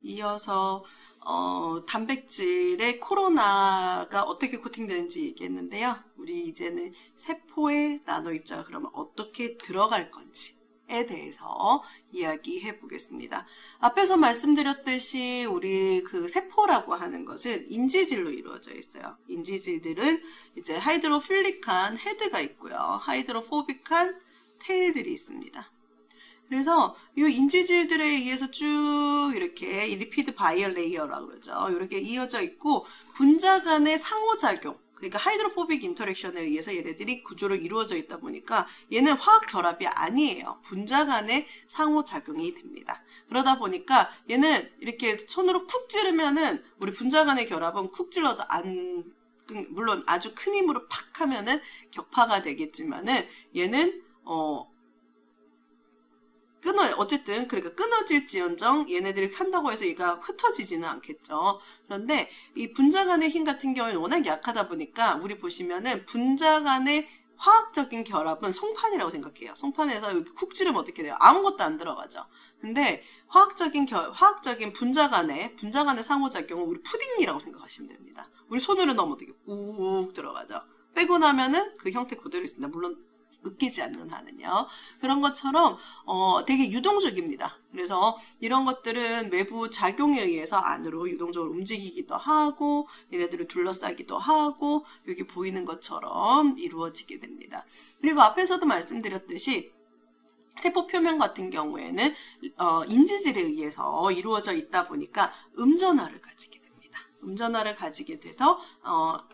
이어서 단백질의 코로나가 어떻게 코팅되는지 얘기했는데요. 우리 이제는 세포의 나노 입자가 그러면 어떻게 들어갈 건지에 대해서 이야기해 보겠습니다. 앞에서 말씀드렸듯이 우리 그 세포라고 하는 것은 인지질로 이루어져 있어요. 인지질들은 이제 하이드로필릭한 헤드가 있고요. 하이드로포빅한 테일들이 있습니다. 그래서 이 인지질들에 의해서 쭉 이렇게 리피드 바이얼 레이어라고 그러죠. 이렇게 이어져 있고 분자 간의 상호작용, 그러니까 하이드로포빅 인터랙션에 의해서 얘네들이 구조로 이루어져 있다 보니까 얘는 화학 결합이 아니에요. 분자 간의 상호작용이 됩니다. 그러다 보니까 얘는 이렇게 손으로 쿡 찌르면은 우리 분자 간의 결합은 쿡 찔러도 물론 아주 큰 힘으로 팍 하면은 격파가 되겠지만은 얘는 어쨌든 그러니까 끊어질지언정 얘네들이 한다고 해서 얘가 흩어지지는 않겠죠. 그런데 이 분자 간의 힘 같은 경우는 워낙 약하다 보니까 우리 보시면은 분자 간의 화학적인 결합은 송판이라고 생각해요. 송판에서 여기 쿡 찌르면 어떻게 돼요? 아무것도 안 들어가죠. 근데 화학적인 분자 간의 상호작용은 우리 푸딩이라고 생각하시면 됩니다. 우리 손으로 넣으면 어떻게 꾹 들어가죠. 빼고 나면은 그 형태 그대로 있습니다. 물론 으깨지 않는 한은요. 그런 것처럼 되게 유동적입니다. 그래서 이런 것들은 외부 작용에 의해서 안으로 유동적으로 움직이기도 하고 얘네들을 둘러싸기도 하고 여기 보이는 것처럼 이루어지게 됩니다. 그리고 앞에서도 말씀드렸듯이 세포 표면 같은 경우에는 인지질에 의해서 이루어져 있다 보니까 음전하를 가지게 됩니다. 음전하를 가지게 돼서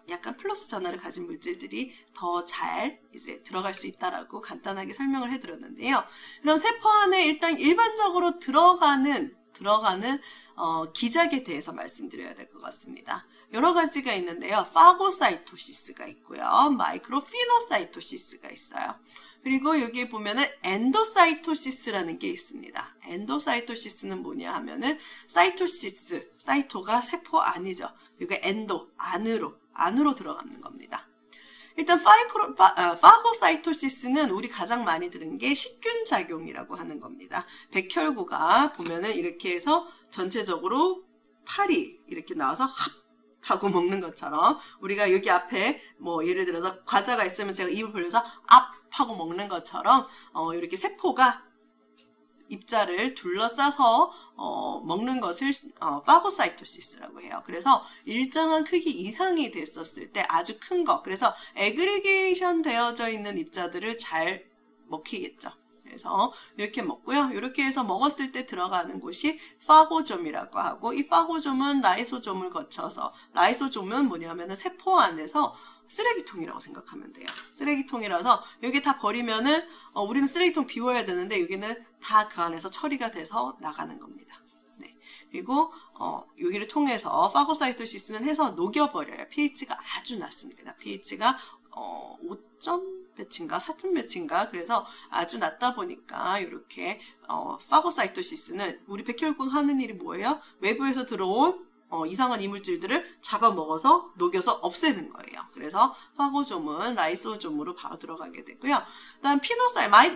약간 플러스 전하를 가진 물질들이 더 잘 이제 들어갈 수 있다라고 간단하게 설명을 해드렸는데요. 그럼 세포 안에 일단 일반적으로 들어가는 기작에 대해서 말씀드려야 될 것 같습니다. 여러 가지가 있는데요. 파고사이토시스가 있고요. 마이크로피노사이토시스가 있어요. 그리고 여기 보면은 엔도사이토시스라는 게 있습니다. 엔도사이토시스는 뭐냐 하면은 사이토가 세포 아니죠. 이게 안으로 들어가는 겁니다. 일단 파고사이토시스는 우리 가장 많이 들은 게 식균 작용이라고 하는 겁니다. 백혈구가 보면은 이렇게 해서 전체적으로 팔이 이렇게 나와서 하고 먹는 것처럼 우리가 여기 앞에 뭐 예를 들어서 과자가 있으면 제가 입을 벌려서 하고 먹는 것처럼 이렇게 세포가 입자를 둘러싸서 먹는 것을 파고사이토시스라고 해요. 그래서 일정한 크기 이상이 됐었을 때 아주 큰 거, 그래서 애그리게이션 되어져 있는 입자들을 잘 먹히겠죠. 그래서 이렇게 먹고요. 이렇게 해서 먹었을 때 들어가는 곳이 파고좀이라고 하고, 이 파고좀은 라이소좀을 거쳐서, 라이소좀은 뭐냐면은 세포 안에서 쓰레기통이라고 생각하면 돼요. 쓰레기통이라서 여기 다 버리면은 우리는 쓰레기통 비워야 되는데 여기는 다 그 안에서 처리가 돼서 나가는 겁니다. 네. 그리고 여기를 통해서 파고사이토시스는 해서 녹여버려요. pH가 아주 낮습니다. pH가 5점 몇인가 4점 몇인가 그래서 아주 낮다 보니까 이렇게 파고사이토시스는 우리 백혈구가 하는 일이 뭐예요? 외부에서 들어온 이상한 이물질들을 잡아먹어서 녹여서 없애는 거예요. 그래서 파고좀은 라이소좀으로 바로 들어가게 되고요. 그다음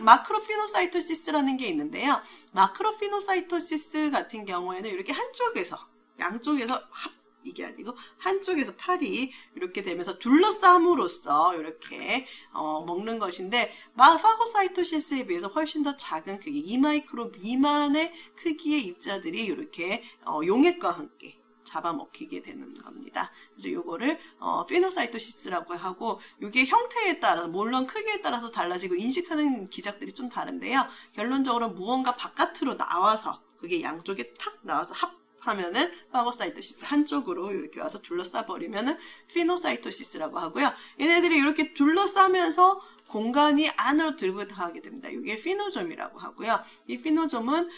마크로피노사이토시스라는 게 있는데요. 마크로피노사이토시스 같은 경우에는 이렇게 양쪽에서 이게 아니고 한쪽에서 팔이 이렇게 되면서 둘러싸움으로써 이렇게 먹는 것인데 파고사이토시스에 비해서 훨씬 더 작은 크기 2마이크로 미만의 크기의 입자들이 이렇게 용액과 함께 잡아먹히게 되는 겁니다. 그래서 요거를 피노사이토시스라고 하고 이게 형태에 따라서 물론 크기에 따라서 달라지고 인식하는 기작들이 좀 다른데요. 결론적으로 무언가 바깥으로 나와서 그게 양쪽에 탁 나와서 하면은 파고사이토시스 한쪽으로 이렇게 와서 둘러싸 버리면은 피노사이토시스라고 하고요. 얘네들이 이렇게 둘러싸면서 공간이 안으로 들고 들어가게 됩니다. 이게 피노좀이라고 하고요. 이 피노좀은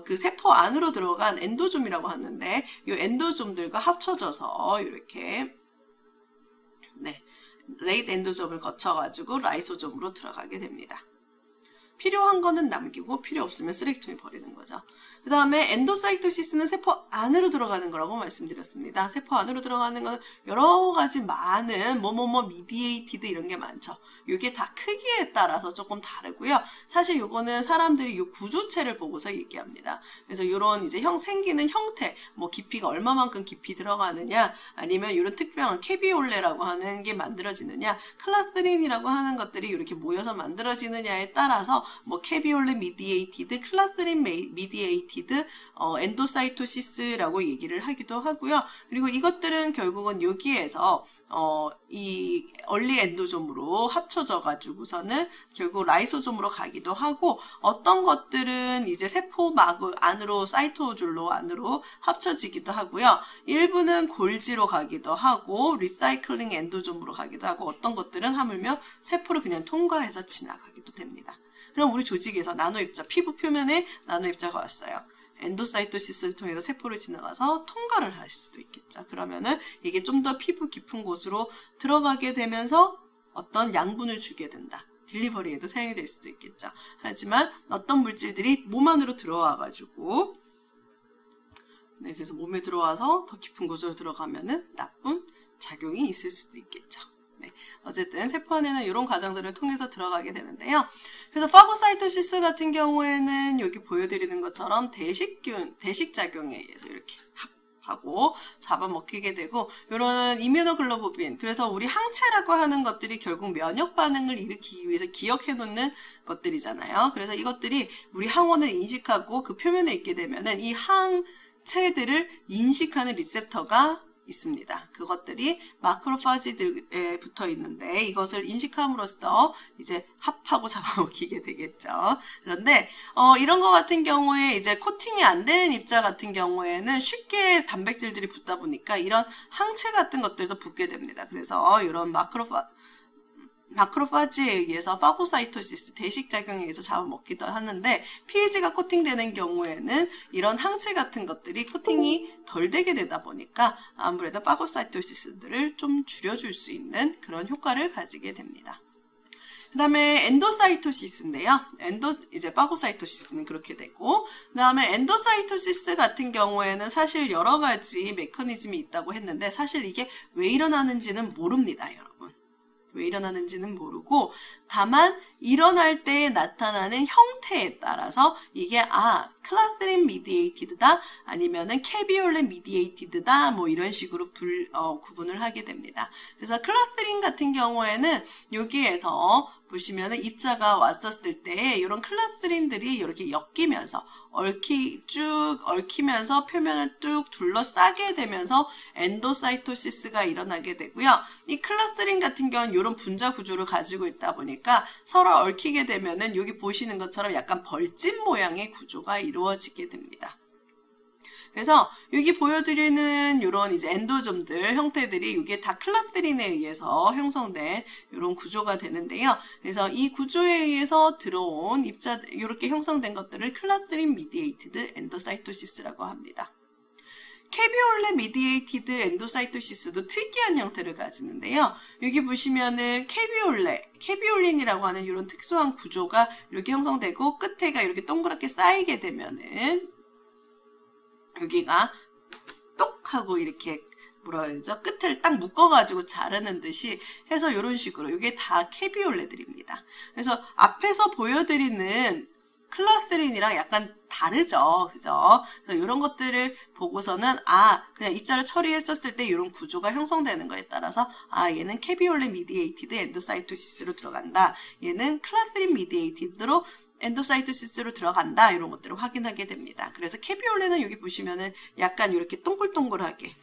그 세포 안으로 들어간 엔도좀이라고 하는데 이 엔도좀들과 합쳐져서 이렇게 레이트 엔도좀을 거쳐가지고 라이소좀으로 들어가게 됩니다. 필요한 거는 남기고 필요 없으면 쓰레기통에 버리는 거죠. 그 다음에 엔도사이토시스는 세포 안으로 들어가는 거라고 말씀드렸습니다. 세포 안으로 들어가는 건 여러 가지 많은 미디에이티드 이런 게 많죠. 이게 다 크기에 따라서 조금 다르고요. 사실 요거는 사람들이 요 구조체를 보고서 얘기합니다. 그래서 요런 이제 생기는 형태, 깊이가 얼마만큼 깊이 들어가느냐, 아니면 이런 특별한 캐비올레라고 하는 게 만들어지느냐, 클라스린이라고 하는 것들이 이렇게 모여서 만들어지느냐에 따라서 캐비올레 미디에이티드, 클라스린 미디에이티드, 엔도사이토시스라고 얘기를 하기도 하고요. 그리고 이것들은 결국은 여기에서 이 얼리 엔도좀으로 합쳐져 가지고서는 결국 라이소좀으로 가기도 하고, 어떤 것들은 이제 세포막 안으로 사이토졸로 안으로 합쳐지기도 하고요. 일부는 골지로 가기도 하고 리사이클링 엔도좀으로 가기도 하고, 어떤 것들은 하물며 세포를 그냥 통과해서 지나가기도 됩니다. 그럼 우리 조직에서 나노입자, 피부 표면에 나노입자가 왔어요. 엔도사이토시스를 통해서 세포를 지나가서 통과를 할 수도 있겠죠. 그러면은 이게 좀 더 피부 깊은 곳으로 들어가게 되면서 어떤 양분을 주게 된다. 딜리버리에도 사용이 될 수도 있겠죠. 하지만 어떤 물질들이 몸 안으로 들어와 가지고 그래서 몸에 들어와서 더 깊은 곳으로 들어가면은 나쁜 작용이 있을 수도 있겠죠. 어쨌든 세포 안에는 이런 과정들을 통해서 들어가게 되는데요. 그래서 파고사이토시스 같은 경우에는 여기 보여드리는 것처럼 대식작용에 의해서 이렇게 합하고 잡아먹히게 되고, 이런 이뮤노글로부린, 그래서 우리 항체라고 하는 것들이 결국 면역 반응을 일으키기 위해서 기억해 놓는 것들이잖아요. 그래서 이것들이 우리 항원을 인식하고 그 표면에 있게 되면은 이 항체들을 인식하는 리셉터가 있습니다. 그것들이 마크로파지들에 붙어 있는데 이것을 인식함으로써 이제 합하고 잡아먹히게 되겠죠. 그런데 이런 거 같은 경우에 이제 코팅이 안 되는 입자 같은 경우에는 쉽게 단백질들이 붙다 보니까 이런 항체 같은 것들도 붙게 됩니다. 그래서 이런 마크로파지에 의해서 파고사이토시스, 대식작용에 의해서 잡아먹기도 하는데, pH가 코팅되는 경우에는 이런 항체 같은 것들이 코팅이 덜 되게 되다 보니까 아무래도 파고사이토시스들을 좀 줄여줄 수 있는 그런 효과를 가지게 됩니다. 그 다음에 엔도사이토시스인데요. 이제 파고사이토시스는 그렇게 되고, 그 다음에 엔도사이토시스 같은 경우에는 사실 여러 가지 메커니즘이 있다고 했는데, 사실 이게 왜 일어나는지는 모릅니다, 여러분. 왜 일어나는지는 모르고, 다만 일어날 때 나타나는 형태에 따라서 이게 클라스린 미디에이티드다, 아니면은 캐비올레 미디에이티드다, 이런 식으로 구분을 하게 됩니다. 그래서 클라스린 같은 경우에는 여기에서 보시면은 입자가 왔었을 때 이런 클라스린들이 이렇게 엮이면서 쭉 얽히면서 표면을 쭉 둘러싸게 되면서 엔도사이토시스가 일어나게 되고요. 이 클라스린 같은 경우는 이런 분자 구조를 가지고 있다 보니까 서로 얽히게 되면은 여기 보시는 것처럼 약간 벌집 모양의 구조가 이루어지게 됩니다. 그래서 여기 보여드리는 이런 이제 엔도좀들 형태들이 이게 다 클라스린에 의해서 형성된 이런 구조가 되는데요. 그래서 이 구조에 의해서 들어온 입자, 이렇게 형성된 것들을 클라스린 미디에이티드 엔도사이토시스라고 합니다. 캐비올레 미디에이티드 엔도사이토시스도 특이한 형태를 가지는데요. 여기 보시면은 캐비올린이라고 하는 이런 특수한 구조가 이렇게 형성되고 끝에가 이렇게 동그랗게 쌓이게 되면은 여기가 똑 하고 이렇게 뭐라 그러죠? 끝을 딱 묶어가지고 자르는 듯이 해서 이런 식으로 이게 다 캐비올레들입니다. 그래서 앞에서 보여드리는 클라스린이랑 약간 다르죠. 그죠? 그래서 이런 것들을 보고서는 그냥 입자를 처리했었을 때 이런 구조가 형성되는 거에 따라서 얘는 캐비올레 미디에이티드 엔도사이토시스로 들어간다. 얘는 클라스린 미디에이티드로 엔도사이토시스로 들어간다. 이런 것들을 확인하게 됩니다. 그래서 캐비올레는 여기 보시면은 약간 이렇게 동글동글하게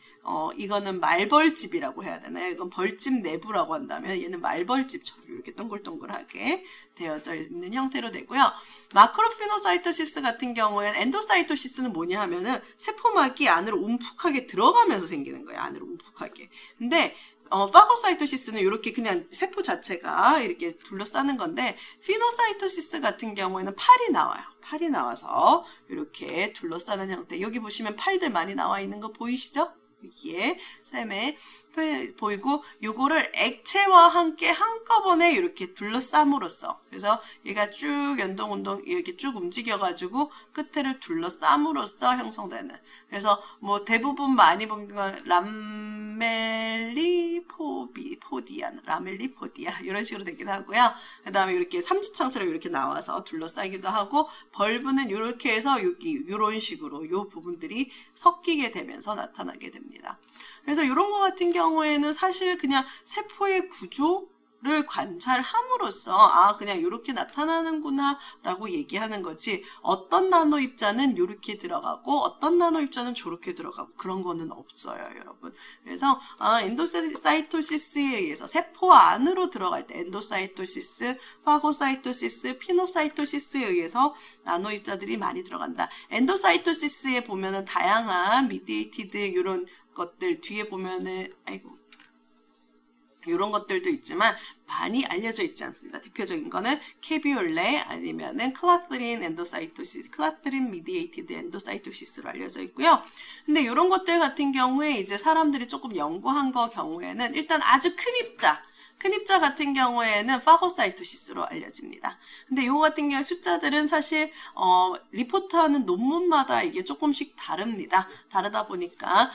이거는 말벌집이라고 해야 되나요? 이건 벌집 내부라고 한다면 얘는 말벌집처럼 이렇게 동글동글하게 되어져 있는 형태로 되고요. 마크로피노사이토시스 같은 경우에는 엔도사이토시스는 뭐냐 하면은 세포막이 안으로 움푹하게 들어가면서 생기는 거예요. 안으로 움푹하게. 근데 파고사이토시스는 이렇게 그냥 세포 자체가 이렇게 둘러싸는 건데, 피노사이토시스 같은 경우에는 팔이 나와요. 팔이 나와서 이렇게 둘러싸는 형태. 여기 보시면 팔들 많이 나와 있는 거 보이시죠? 여기에 쌤에 보이고 요거를 액체와 함께 한꺼번에 이렇게 둘러싸므로써 그래서 얘가 쭉 연동운동 이렇게 쭉 움직여가지고 끝에를 둘러싸므로써 형성되는 그래서 뭐 대부분 많이 본 건 라멜리포디아 이런 식으로 되기도 하고요. 그 다음에 이렇게 삼지창처럼 이렇게 나와서 둘러싸기도 하고 벌브는 이렇게 해서 여기 이런 식으로 요 부분들이 섞이게 되면서 나타나게 됩니다. 그래서 이런 거 같은 경우에는 사실 그냥 세포의 구조를 관찰함으로써 아 그냥 이렇게 나타나는구나 라고 얘기하는 거지 어떤 나노 입자는 이렇게 들어가고 어떤 나노 입자는 저렇게 들어가고 그런 거는 없어요 여러분. 그래서 엔도사이토시스에 의해서 세포 안으로 들어갈 때 엔도사이토시스, 파고사이토시스, 피노사이토시스에 의해서 나노 입자들이 많이 들어간다. 엔도사이토시스에 보면은 다양한 미디에이티드 이런 것들 뒤에 보면은 이런 것들도 있지만 많이 알려져 있지 않습니다. 대표적인 거는 캐비올레 아니면은 클라스린 엔도사이토시스, 클라스린 미디에이티드 엔도사이토시스로 알려져 있고요. 근데 이런 것들 같은 경우에 이제 사람들이 조금 연구한 거 경우에는 일단 아주 큰 입자 같은 경우에는 파고사이토시스로 알려집니다. 근데 이거 같은 경우 숫자들은 사실 리포트하는 논문마다 이게 조금씩 다릅니다. 다르다 보니까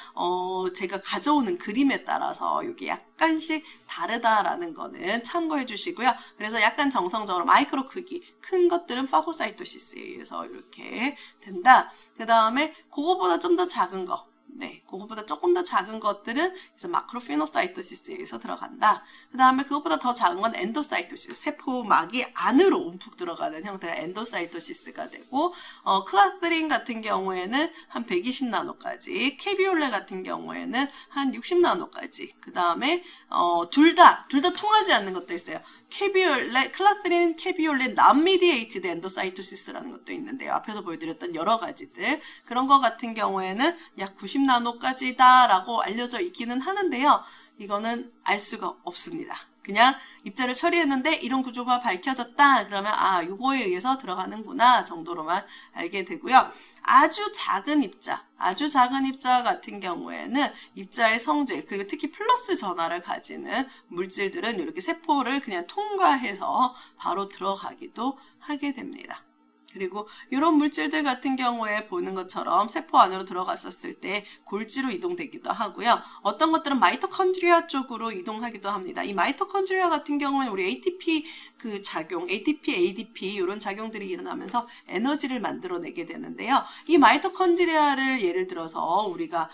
제가 가져오는 그림에 따라서 이게 약간씩 다르다라는 거는 참고해 주시고요. 그래서 약간 정성적으로 마이크로 크기 큰 것들은 파고사이토시스에 의해서 이렇게 된다. 그 다음에 그거보다 좀 더 작은 거 네, 그것보다 조금 더 작은 것들은 이제 마크로피노사이토시스에서 들어간다. 그 다음에 그것보다 더 작은 건 엔도사이토시스, 세포막이 안으로 움푹 들어가는 형태가 엔도사이토시스가 되고, 클라스린 같은 경우에는 한 120나노까지, 캐비올레 같은 경우에는 한 60나노까지, 그 다음에 둘 다 통하지 않는 것도 있어요. 클라스린, 캐비올레, non-mediated 엔도사이토시스라는 것도 있는데요. 앞에서 보여드렸던 여러 가지들. 그런 것 같은 경우에는 약 90나노까지다라고 알려져 있기는 하는데요. 이거는 알 수가 없습니다. 그냥 입자를 처리했는데 이런 구조가 밝혀졌다. 그러면 아, 요거에 의해서 들어가는구나 정도로만 알게 되고요. 아주 작은 입자 같은 경우에는 입자의 성질 그리고 특히 플러스 전하를 가지는 물질들은 이렇게 세포를 그냥 통과해서 바로 들어가기도 하게 됩니다. 그리고 이런 물질들 같은 경우에 보는 것처럼 세포 안으로 들어갔었을 때 골지로 이동되기도 하고요. 어떤 것들은 마이토콘드리아 쪽으로 이동하기도 합니다. 이 마이토콘드리아 같은 경우는 우리 ATP 그 작용, ATP, ADP 이런 작용들이 일어나면서 에너지를 만들어내게 되는데요. 이 마이토콘드리아를 예를 들어서 우리가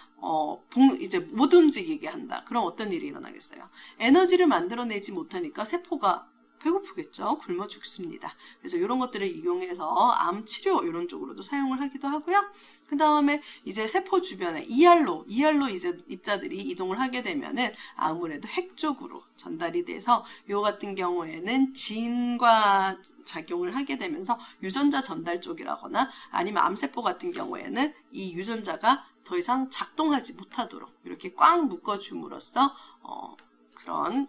이제 못 움직이게 한다. 그럼 어떤 일이 일어나겠어요? 에너지를 만들어내지 못하니까 세포가 배고프겠죠. 굶어 죽습니다. 그래서 이런 것들을 이용해서 암 치료 이런 쪽으로도 사용을 하기도 하고요. 그 다음에 이제 세포 주변에 ER로 이제 입자들이 이동을 하게 되면은 아무래도 핵 쪽으로 전달이 돼서 요 같은 경우에는 진과 작용을 하게 되면서 유전자 전달 쪽이라거나 아니면 암세포 같은 경우에는 이 유전자가 더 이상 작동하지 못하도록 이렇게 꽉 묶어줌으로써 그런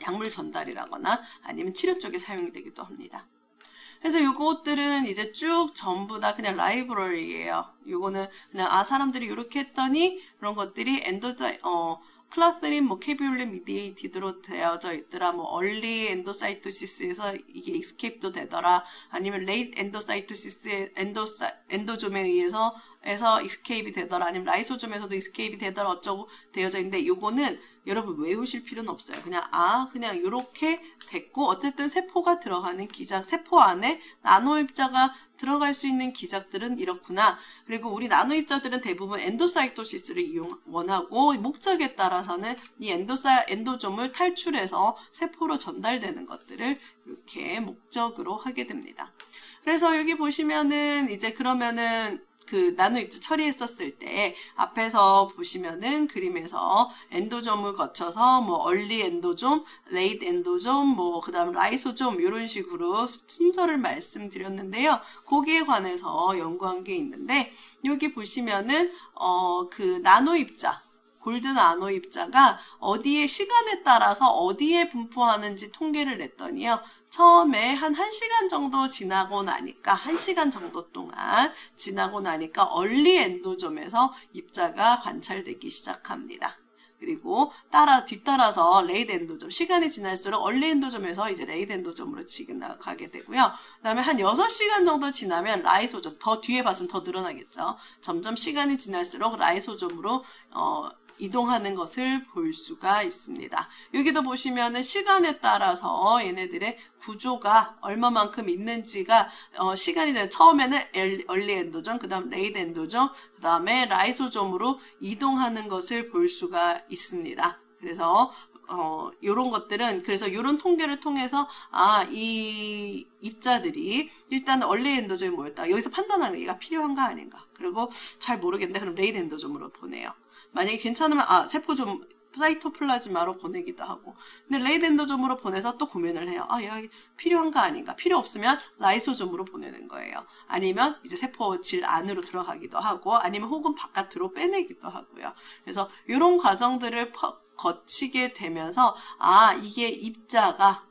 약물 전달이라거나 아니면 치료 쪽에 사용이 되기도 합니다. 그래서 요것들은 이제 쭉 전부 다 그냥 라이브러리예요. 요거는 그냥 사람들이 이렇게 했더니 그런 것들이 클라스린, 캐비올레 미디에이티드로 되어져 있더라. 얼리 엔도사이토시스에서 이게 익스케이프도 되더라. 아니면 레이트 엔도사이토시스의 엔도좀에 의해서 익스케이프이 되더라. 아니면 라이소좀에서도 익스케이프이 되더라. 어쩌고 되어져 있는데 요거는 여러분 외우실 필요는 없어요. 그냥 이렇게 됐고 어쨌든 세포가 들어가는 기작, 세포 안에 나노 입자가 들어갈 수 있는 기작들은 이렇구나. 그리고 우리 나노 입자들은 대부분 엔도사이토시스를 원하고 목적에 따라서는 이 엔도좀을 탈출해서 세포로 전달되는 것들을 이렇게 목적으로 하게 됩니다. 그래서 여기 보시면은 이제 그러면은 그 나노 입자 처리했었을 때 앞에서 보시면은 그림에서 엔도좀을 거쳐서 얼리 엔도좀, 레이트 엔도좀, 그다음 라이소좀 이런 식으로 순서를 말씀드렸는데요. 거기에 관해서 연구한 게 있는데 여기 보시면은 그 나노 입자 골드 나노 입자가 어디에 시간에 따라서 어디에 분포하는지 통계를 냈더니요. 처음에 한 1시간 정도 지나고 나니까 1시간 정도 동안 지나고 나니까 얼리 엔도점에서 입자가 관찰되기 시작합니다. 그리고 뒤따라서 레이드 엔도점, 시간이 지날수록 얼리 엔도점에서 이제 레이드 엔도점으로 지나가게 되고요. 그 다음에 한 6시간 정도 지나면 라이소점, 더 뒤에 봤으면 더 늘어나겠죠. 점점 시간이 지날수록 라이소점으로 이동하는 것을 볼 수가 있습니다. 여기도 보시면은 시간에 따라서 얘네들의 구조가 얼마만큼 있는지가 시간이 되면 처음에는 얼리 엔도점, 그 다음 레이드 엔도점, 그 다음에 라이소점으로 이동하는 것을 볼 수가 있습니다. 그래서 요런 것들은 그래서 요런 통계를 통해서 이 입자들이 일단 얼리 엔도점에 모였다. 여기서 판단하는 게 얘가 필요한가 아닌가. 그리고 잘 모르겠는데 그럼 레이드 엔도점으로 보내요. 만약에 괜찮으면 세포 좀 사이토플라즈마로 보내기도 하고. 근데 레이드 엔도점으로 보내서 또 고민을 해요. 얘가 필요한가 아닌가. 필요 없으면 라이소점으로 보내는 거예요. 아니면 이제 세포 질 안으로 들어가기도 하고 아니면 혹은 바깥으로 빼내기도 하고요. 그래서 이런 과정들을 거치게 되면서 이게 입자가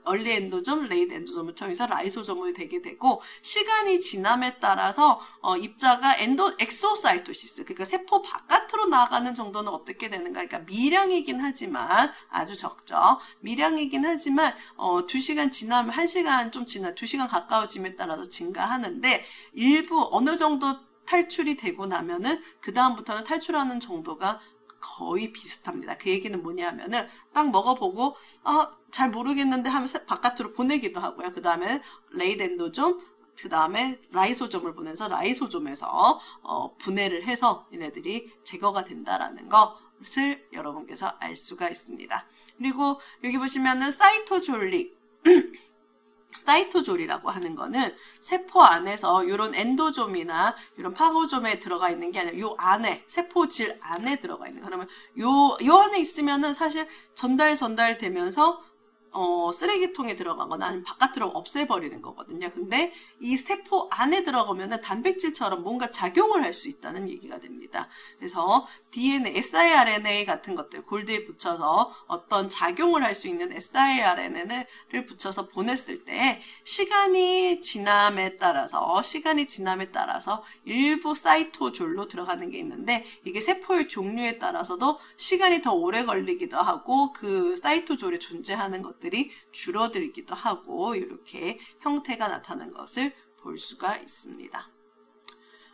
얼리 엔도점, 레이드 엔도점을 통해서 라이소점이 되게 되고 시간이 지남에 따라서 입자가 엑소사이토시스, 그러니까 세포 바깥으로 나가는 정도는 어떻게 되는가? 그러니까 미량이긴 하지만 아주 적죠. 미량이긴 하지만 2시간 지나면 1시간 좀 지나 2시간 가까워짐에 따라서 증가하는데 일부 어느 정도 탈출이 되고 나면은 그 다음부터는 탈출하는 정도가 거의 비슷합니다. 그 얘기는 뭐냐면은 딱 먹어보고 잘 모르겠는데 하면서 바깥으로 보내기도 하고요. 그 다음에 레이드 엔도점, 그 다음에 라이소점을 보내서 라이소점에서 분해를 해서 얘네들이 제거가 된다라는 것을 여러분께서 알 수가 있습니다. 그리고 여기 보시면은 사이토졸릭 사이토졸이라고 하는 거는 세포 안에서 이런 엔도좀이나 이런 파고좀에 들어가 있는 게 아니라 요 안에 세포질 안에 들어가 있는 거. 그러면 요 안에 있으면은 사실 전달되면서 쓰레기통에 들어가거나 아니면 바깥으로 없애버리는 거거든요. 근데 이 세포 안에 들어가면은 단백질처럼 뭔가 작용을 할 수 있다는 얘기가 됩니다. 그래서 DNA, siRNA 같은 것들 골드에 붙여서 어떤 작용을 할 수 있는 siRNA를 붙여서 보냈을 때 시간이 지남에 따라서 일부 사이토졸로 들어가는 게 있는데 이게 세포의 종류에 따라서도 시간이 더 오래 걸리기도 하고 그 사이토졸이 존재하는 것들이 줄어들기도 하고 이렇게 형태가 나타나는 것을 볼 수가 있습니다.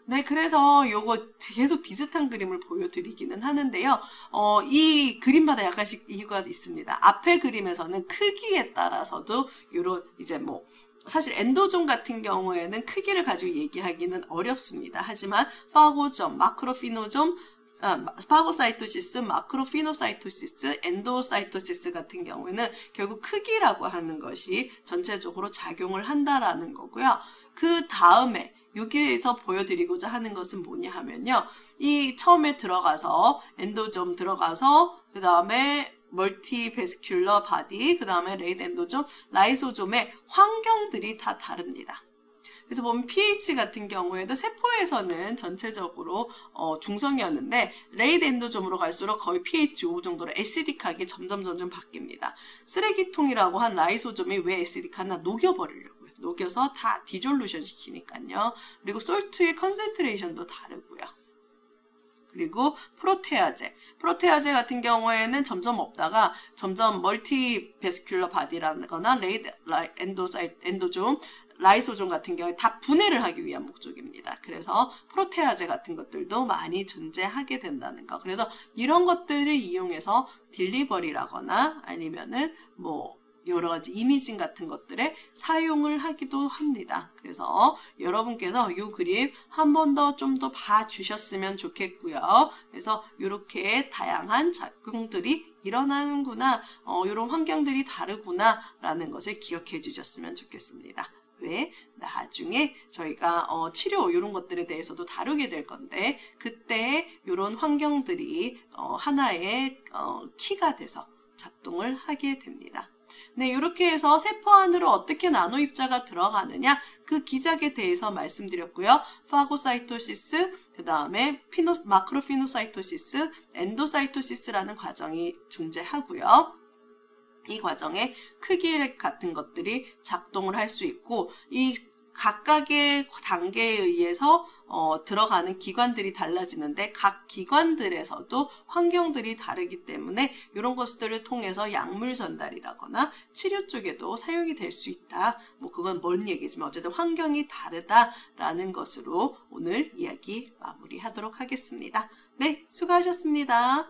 네, 그래서 요거 계속 비슷한 그림을 보여드리기는 하는데요. 이 그림마다 약간씩 이유가 있습니다. 앞에 그림에서는 크기에 따라서도 요런 이제 사실 엔도점 같은 경우에는 크기를 가지고 얘기하기는 어렵습니다. 하지만 파고점, 마크로피노점, 파고사이토시스, 마크로피노사이토시스, 엔도사이토시스 같은 경우에는 결국 크기라고 하는 것이 전체적으로 작용을 한다라는 거고요. 그 다음에 여기에서 보여드리고자 하는 것은 뭐냐 하면요. 이 처음에 들어가서 엔도점 들어가서 그 다음에 멀티베스큘러 바디, 그 다음에 레이드 엔도점, 라이소점의 환경들이 다 다릅니다. 그래서 보면 pH 같은 경우에도 세포에서는 전체적으로 중성이었는데 레이드 엔도점으로 갈수록 거의 pH 5 정도로 애시딕하게 점점 바뀝니다. 쓰레기통이라고 한 라이소점이 왜 애시딕하나 녹여버리려고요. 녹여서 다 디졸루션 시키니까요. 그리고 솔트의 컨센트레이션도 다르고요. 그리고 프로테아제 같은 경우에는 점점 없다가 점점 멀티베스큘러 바디라거나 레이드 엔도점, 라이소점 같은 경우에 다 분해를 하기 위한 목적입니다. 그래서 프로테아제 같은 것들도 많이 존재하게 된다는 거. 그래서 이런 것들을 이용해서 딜리버리라거나 아니면은 여러 가지 이미징 같은 것들에 사용을 하기도 합니다. 그래서 여러분께서 이 그림 한 번 더 좀 더 봐주셨으면 좋겠고요. 그래서 이렇게 다양한 작용들이 일어나는구나, 이런 환경들이 다르구나 라는 것을 기억해 주셨으면 좋겠습니다. 왜? 나중에 저희가 치료 이런 것들에 대해서도 다루게 될 건데 그때 이런 환경들이 하나의 키가 돼서 작동을 하게 됩니다. 네, 이렇게 해서 세포 안으로 어떻게 나노 입자가 들어가느냐 그 기작에 대해서 말씀드렸고요. 파고사이토시스, 그 다음에 마크로피노사이토시스, 엔도사이토시스라는 과정이 존재하고요. 이 과정에 크기 같은 것들이 작동을 할 수 있고 이 각각의 단계에 의해서 들어가는 기관들이 달라지는데 각 기관들에서도 환경들이 다르기 때문에 이런 것들을 통해서 약물 전달이라거나 치료 쪽에도 사용이 될 수 있다. 뭐 그건 먼 얘기지만 어쨌든 환경이 다르다라는 것으로 오늘 이야기 마무리하도록 하겠습니다. 네, 수고하셨습니다.